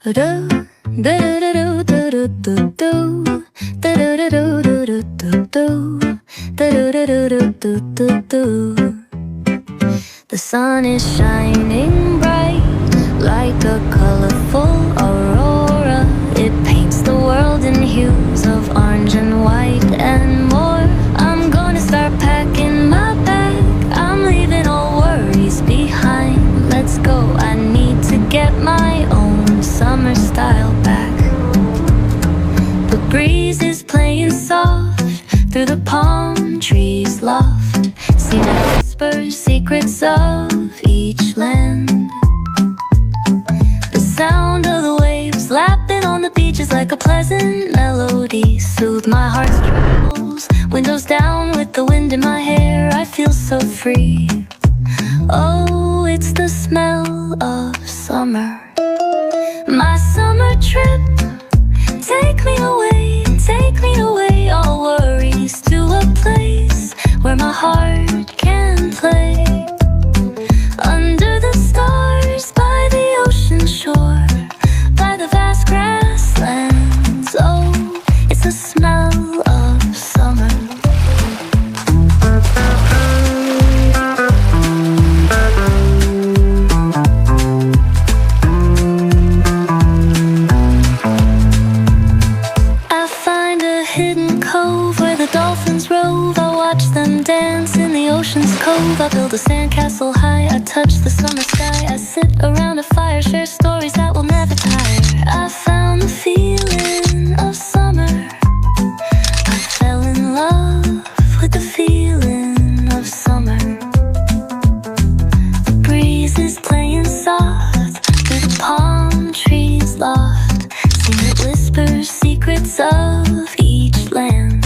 The sun is shining bright like a colorful aurora. It paints the world in hues of orange and white and more. I'm gonna start packing my bag. I'm leaving all worries behind. Let's go, I need to get my own summer style back. The breeze is playing soft through the palm trees loft. See the whispers, secrets of each land. The sound of the waves lapping on the beach is like a pleasant melody. Soothe my heart's troubles. Windows down with the wind in my hair, I feel so free. Oh, it's the smell of summer. My summer trip, take me away, all worries, to a place where my heart can play. Under the stars, by the ocean shore, by the vast grasslands. Oh, it's the smell of summer. I find a hidden cove where the dolphins rove. I watch them dance in the ocean's cove. I build a sandcastle high, I touch the summer sky. I sit around a fire, share stories that will never tire. I found the feeling of summer. I fell in love with the feeling of summer. The breeze is playing soft through the palm trees loft. Sing it whispers, secrets of each land.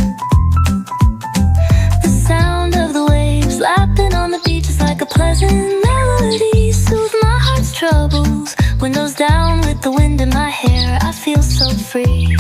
The sound of the waves lapping on the beach is like a pleasant melody. Soothe my heart's troubles. Windows down with the wind in my hair, I feel so free.